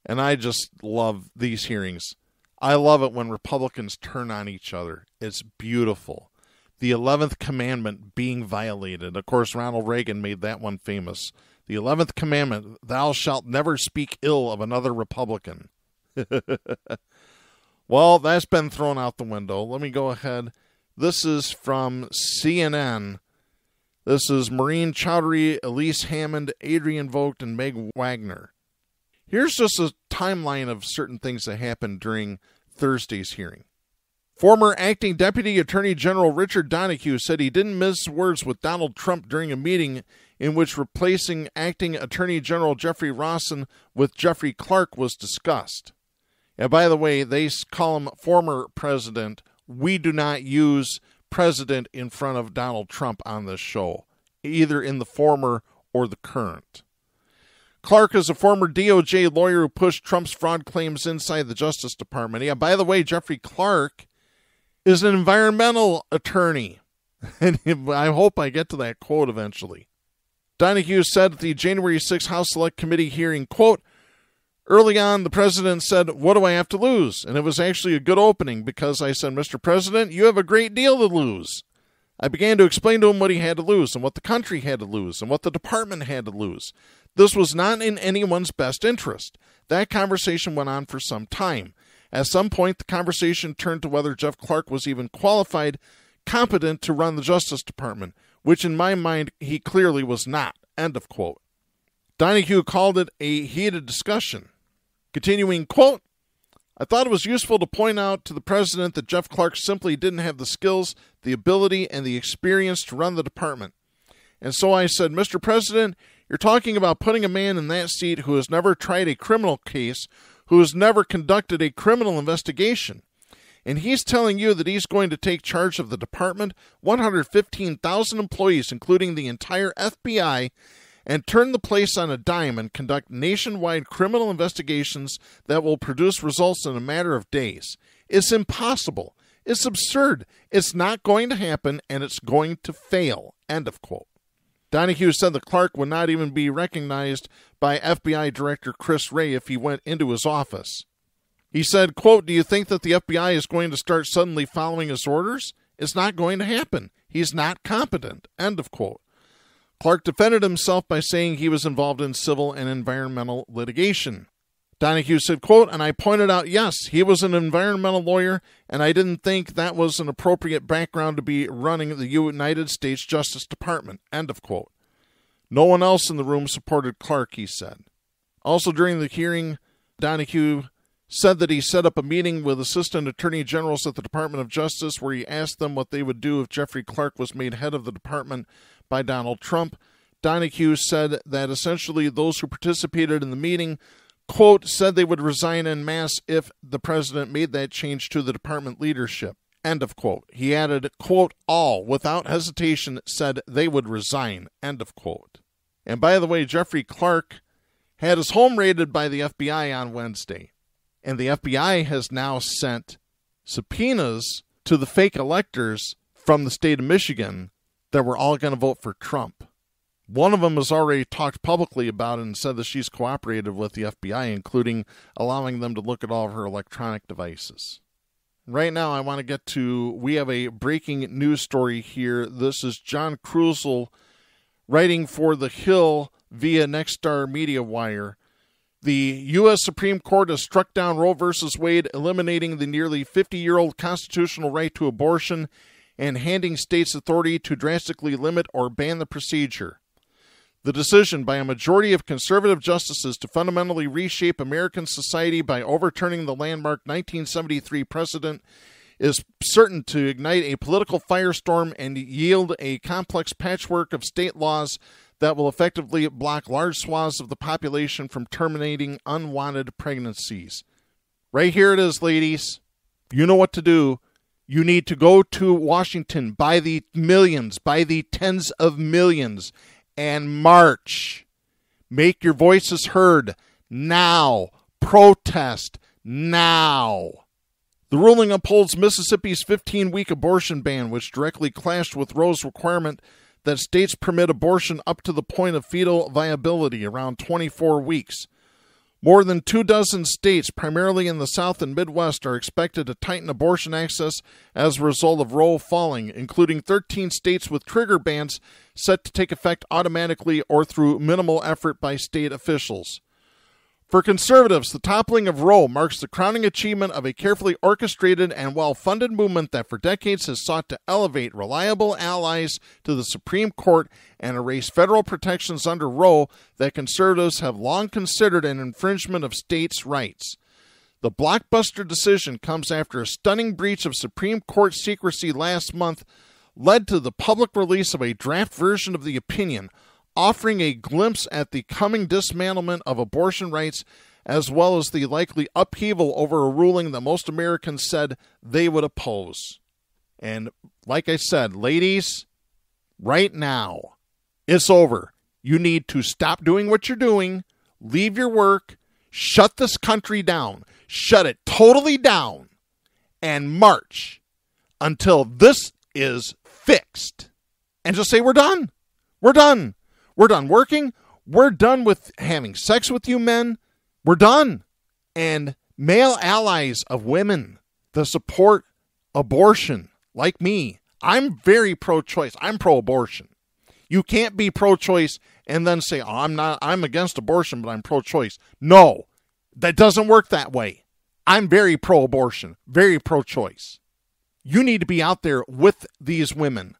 And I just love these hearings. I love it when Republicans turn on each other. It's beautiful. The 11th commandment being violated. Of course, Ronald Reagan made that one famous. The 11th commandment, thou shalt never speak ill of another Republican. Well, that's been thrown out the window. Let me go ahead. This is from CNN. This is Maureen Chowdhury, Elise Hammond, Adrian Vogt, and Meg Wagner. Here's just a timeline of certain things that happened during Thursday's hearing. Former acting Deputy Attorney General Richard Donahue said he didn't mince words with Donald Trump during a meeting in which replacing acting Attorney General Jeffrey Rossen with Jeffrey Clark was discussed. And by the way, they call him former president. We do not use president in front of Donald Trump on this show, either in the former or the current. Clark is a former DOJ lawyer who pushed Trump's fraud claims inside the Justice Department. Yeah, by the way, Jeffrey Clark is an environmental attorney. And I hope I get to that quote eventually. Donahue said at the January 6th House Select Committee hearing, quote, early on, the president said, what do I have to lose? And it was actually a good opening because I said, Mr. President, you have a great deal to lose. I began to explain to him what he had to lose and what the country had to lose and what the department had to lose. This was not in anyone's best interest. That conversation went on for some time. At some point, the conversation turned to whether Jeff Clark was even qualified, competent to run the Justice Department, which in my mind, he clearly was not. End of quote. Donahue called it a heated discussion. Continuing, quote, I thought it was useful to point out to the president that Jeff Clark simply didn't have the skills, the ability, and the experience to run the department. And so I said, Mr. President, you're talking about putting a man in that seat who has never tried a criminal case, who has never conducted a criminal investigation. And he's telling you that he's going to take charge of the department, 115,000 employees, including the entire FBI, and turn the place on a dime and conduct nationwide criminal investigations that will produce results in a matter of days. It's impossible. It's absurd. It's not going to happen, and it's going to fail. End of quote. Donahue said that Clark would not even be recognized by FBI Director Chris Wray if he went into his office. He said, quote, "Do you think that the FBI is going to start suddenly following his orders? It's not going to happen. He's not competent." End of quote. Clark defended himself by saying he was involved in civil and environmental litigation. Donahue said, quote, "And I pointed out, yes, he was an environmental lawyer, and I didn't think that was an appropriate background to be running the United States Justice Department." End of quote. No one else in the room supported Clark, he said. Also during the hearing, Donahue said that he set up a meeting with assistant attorney generals at the Department of Justice where he asked them what they would do if Jeffrey Clark was made head of the department by Donald Trump. Donahue said that essentially those who participated in the meeting, quote, said they would resign en masse if the president made that change to the department leadership. End of quote. He added, quote, all, without hesitation, said they would resign. End of quote. And by the way, Jeffrey Clark had his home raided by the FBI on Wednesday. And the FBI has now sent subpoenas to the fake electors from the state of Michigan that were all going to vote for Trump. One of them has already talked publicly about it and said that she's cooperated with the FBI, including allowing them to look at all of her electronic devices. Right now, I want to get to, we have a breaking news story here. This is John Krusel writing for The Hill via Nexstar Media Wire. The U.S. Supreme Court has struck down Roe v. Wade, eliminating the nearly 50-year-old constitutional right to abortion and handing states authority to drastically limit or ban the procedure. The decision by a majority of conservative justices to fundamentally reshape American society by overturning the landmark 1973 precedent is certain to ignite a political firestorm and yield a complex patchwork of state laws that will effectively block large swaths of the population from terminating unwanted pregnancies. Right here it is, ladies. You know what to do. You need to go to Washington by the millions, by the tens of millions, and march. Make your voices heard now. Protest now. The ruling upholds Mississippi's 15-week abortion ban, which directly clashed with Roe's requirement that states permit abortion up to the point of fetal viability, around 24 weeks. More than 24 states, primarily in the South and Midwest, are expected to tighten abortion access as a result of Roe falling, including 13 states with trigger bans set to take effect automatically or through minimal effort by state officials. For conservatives, the toppling of Roe marks the crowning achievement of a carefully orchestrated and well-funded movement that for decades has sought to elevate reliable allies to the Supreme Court and erase federal protections under Roe that conservatives have long considered an infringement of states' rights. The blockbuster decision comes after a stunning breach of Supreme Court secrecy last month led to the public release of a draft version of the opinion, offering a glimpse at the coming dismantlement of abortion rights, as well as the likely upheaval over a ruling that most Americans said they would oppose. And like I said, ladies, right now, it's over. You need to stop doing what you're doing, leave your work, shut this country down, shut it totally down, and march until this is fixed. And just say, we're done. We're done. We're done working. We're done with having sex with you men. We're done. And male allies of women that support abortion, like me, I'm very pro-choice. I'm pro-abortion. You can't be pro-choice and then say, oh, I'm against abortion, but I'm pro-choice. No, that doesn't work that way. I'm very pro-abortion, very pro-choice. You need to be out there with these women,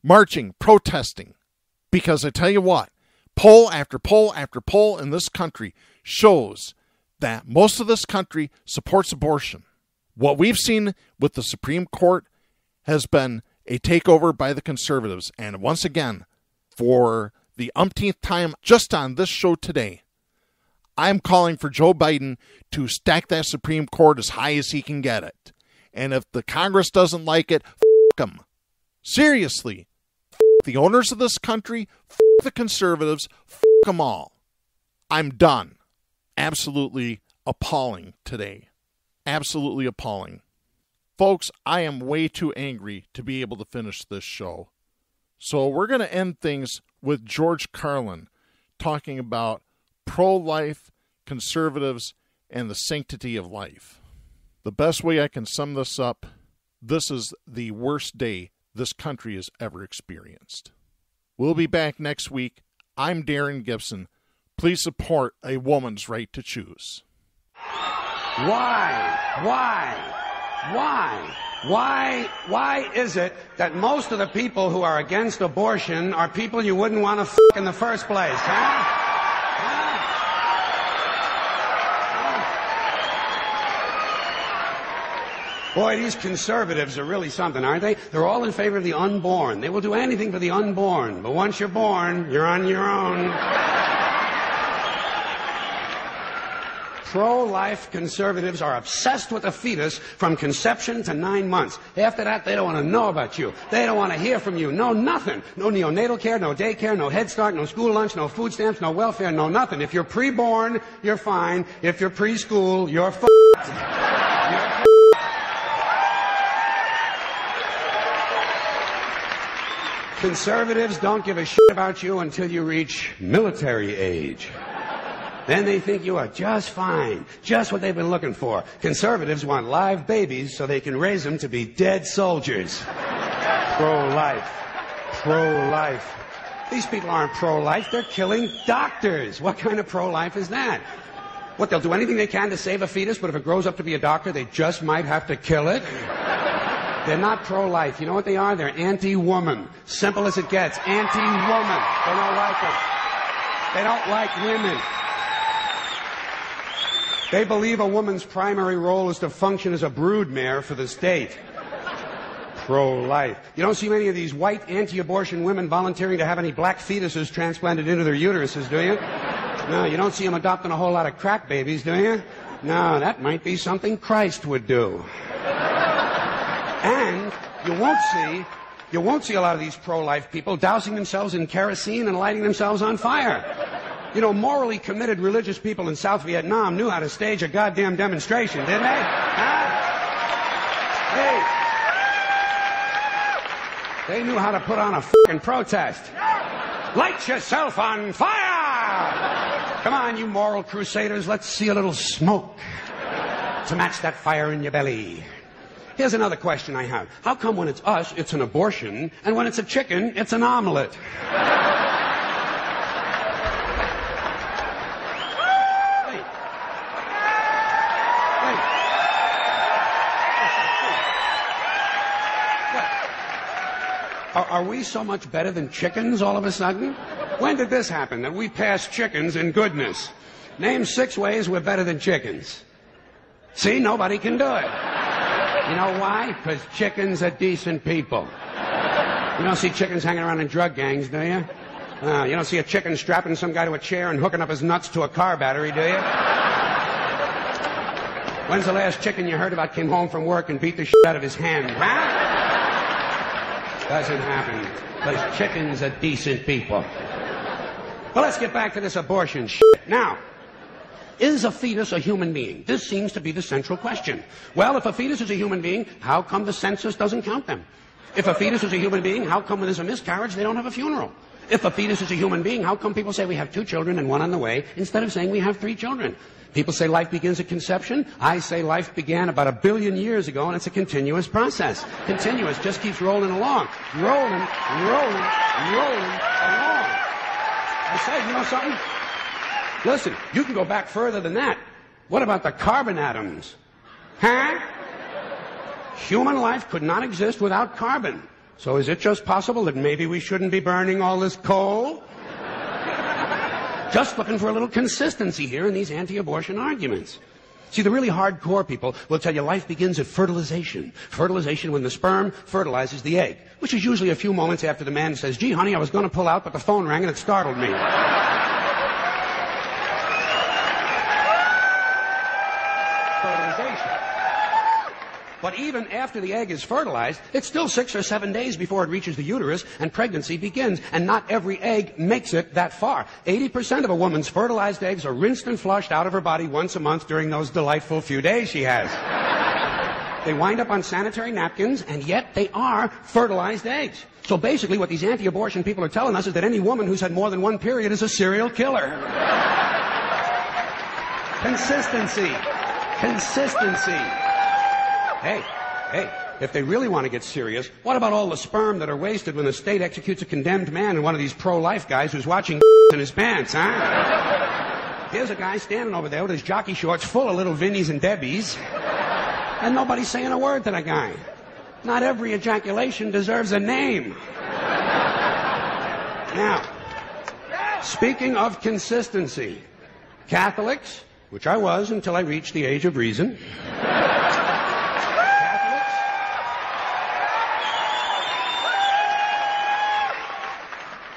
marching, protesting. Because I tell you what, poll after poll after poll in this country shows that most of this country supports abortion. What we've seen with the Supreme Court has been a takeover by the conservatives. And once again, for the umpteenth time just on this show today, I'm calling for Joe Biden to stack that Supreme Court as high as he can get it. And if the Congress doesn't like it, f*** them. Seriously. The owners of this country, the conservatives, them all. I'm done. Absolutely appalling today. Absolutely appalling. Folks, I am way too angry to be able to finish this show. So we're going to end things with George Carlin talking about pro-life, conservatives, and the sanctity of life. The best way I can sum this up, this is the worst day this country has ever experienced. We'll be back next week. I'm Darren Gibson. Please support a woman's right to choose. Why is it that most of the people who are against abortion are people you wouldn't want to f*** in the first place, huh? Boy, these conservatives are really something, aren't they? They're all in favor of the unborn. They will do anything for the unborn. But once you're born, you're on your own. Pro-life conservatives are obsessed with the fetus from conception to 9 months. After that, they don't want to know about you. They don't want to hear from you. No nothing. No neonatal care, no daycare, no Head Start, no school lunch, no food stamps, no welfare, no nothing. If you're pre-born, you're fine. If you're preschool, you're f***ed. Conservatives don't give a shit about you until you reach military age. Then they think you are just fine, just what they've been looking for. Conservatives want live babies so they can raise them to be dead soldiers. Pro-life. Pro-life. These people aren't pro-life, they're killing doctors. What kind of pro-life is that? What, they'll do anything they can to save a fetus, but if it grows up to be a doctor, they just might have to kill it? They're not pro-life. You know what they are? They're anti-woman. Simple as it gets. Anti-woman. They don't like it. They don't like women. They believe a woman's primary role is to function as a broodmare for the state. Pro-life. You don't see many of these white anti-abortion women volunteering to have any black fetuses transplanted into their uteruses, do you? No, you don't see them adopting a whole lot of crack babies, do you? No, that might be something Christ would do. And you won't see a lot of these pro-life people dousing themselves in kerosene and lighting themselves on fire. You know, morally committed religious people in South Vietnam knew how to stage a goddamn demonstration, didn't they? Huh? They knew how to put on a fucking protest. Light yourself on fire! Come on, you moral crusaders, let's see a little smoke to match that fire in your belly. Here's another question I have. How come when it's us, it's an abortion, and when it's a chicken, it's an omelet? Are we so much better than chickens all of a sudden? When did this happen, that we passed chickens in goodness? Name 6 ways we're better than chickens. See, nobody can do it. You know why? Because chickens are decent people. You don't see chickens hanging around in drug gangs, do you? You don't see a chicken strapping some guy to a chair and hooking up his nuts to a car battery, do you? When's the last chicken you heard about came home from work and beat the shit out of his hand? Huh? Doesn't happen, because chickens are decent people. Well, let's get back to this abortion shit. Now, is a fetus a human being? This seems to be the central question. Well, if a fetus is a human being, how come the census doesn't count them? If a fetus is a human being, how come when there's a miscarriage they don't have a funeral? If a fetus is a human being, how come people say we have 2 children and 1 on the way instead of saying we have 3 children? People say life begins at conception. I say life began about 1 billion years ago, and it's a continuous process. Continuous, just keeps rolling along. Rolling along. I say, you know something? Listen, you can go back further than that. What about the carbon atoms? Huh? Human life could not exist without carbon. So is it just possible that maybe we shouldn't be burning all this coal? Just looking for a little consistency here in these anti-abortion arguments. See, the really hardcore people will tell you life begins at fertilization. Fertilization when the sperm fertilizes the egg, which is usually a few moments after the man says, gee, honey, I was going to pull out, but the phone rang and it startled me. But even after the egg is fertilized, it's still 6 or 7 days before it reaches the uterus and pregnancy begins. And not every egg makes it that far. 80% of a woman's fertilized eggs are rinsed and flushed out of her body once a month during those delightful few days she has. They wind up on sanitary napkins, and yet they are fertilized eggs. So basically what these anti-abortion people are telling us is that any woman who's had more than one period is a serial killer. Consistency. Hey, if they really want to get serious, what about all the sperm that are wasted when the state executes a condemned man and one of these pro-life guys who's watching in his pants, huh? Here's a guy standing over there with his jockey shorts full of little Vinnies and Debbies, and nobody's saying a word to the guy. Not every ejaculation deserves a name. Now, speaking of consistency, Catholics, which I was until I reached the age of reason,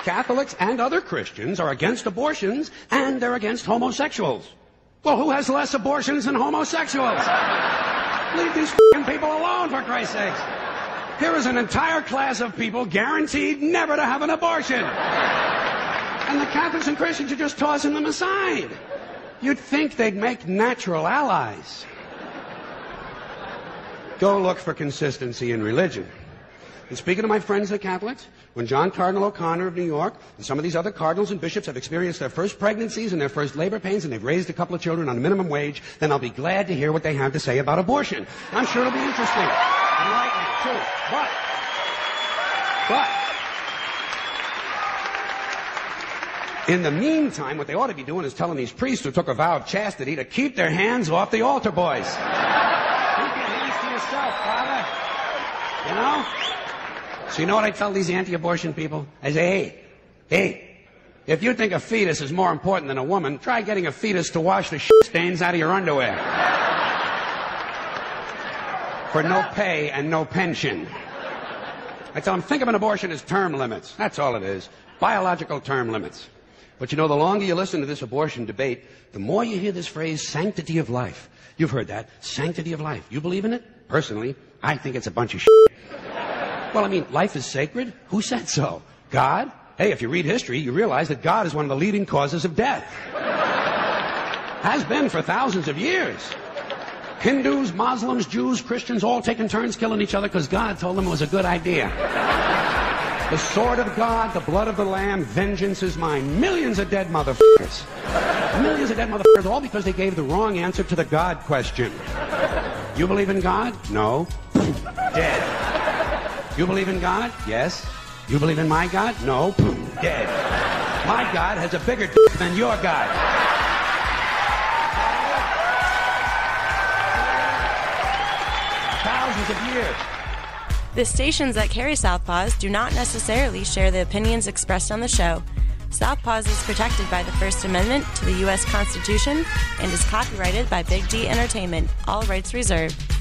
Catholics and other Christians are against abortions, and they're against homosexuals. Well, who has less abortions than homosexuals? Leave these f***ing people alone, for Christ's sakes. Here is an entire class of people guaranteed never to have an abortion. And the Catholics and Christians are just tossing them aside. You'd think they'd make natural allies. Go look for consistency in religion. And speaking to my friends, the Catholics, when John Cardinal O'Connor of New York and some of these other cardinals and bishops have experienced their first pregnancies and their first labor pains and they've raised a couple of children on minimum wage, then I'll be glad to hear what they have to say about abortion. I'm sure it'll be interesting. Enlightening, too. But, in the meantime, what they ought to be doing is telling these priests who took a vow of chastity to keep their hands off the altar boys. Keep your hands to yourself, Father. You know? So you know what I tell these anti-abortion people? I say, hey, if you think a fetus is more important than a woman, try getting a fetus to wash the shit stains out of your underwear. For no pay and no pension. I tell them, think of an abortion as term limits. That's all it is. Biological term limits. But you know, the longer you listen to this abortion debate, the more you hear this phrase, sanctity of life. You've heard that. Sanctity of life. You believe in it? Personally, I think it's a bunch of shit. Well, I mean, life is sacred? Who said so? God? Hey, if you read history, you realize that God is one of the leading causes of death. Has been for thousands of years. Hindus, Muslims, Jews, Christians, all taking turns killing each other because God told them it was a good idea. The sword of God, the blood of the Lamb, vengeance is mine. Millions of dead motherfuckers. Millions of dead motherfuckers, all because they gave the wrong answer to the God question. You believe in God? No. Dead. You believe in God? Yes. You believe in my God? No. Dead. My God has a bigger dick than your God. Thousands of years. The stations that carry Southpaws do not necessarily share the opinions expressed on the show. Southpaws is protected by the First Amendment to the U.S. Constitution and is copyrighted by Big D Entertainment. All rights reserved.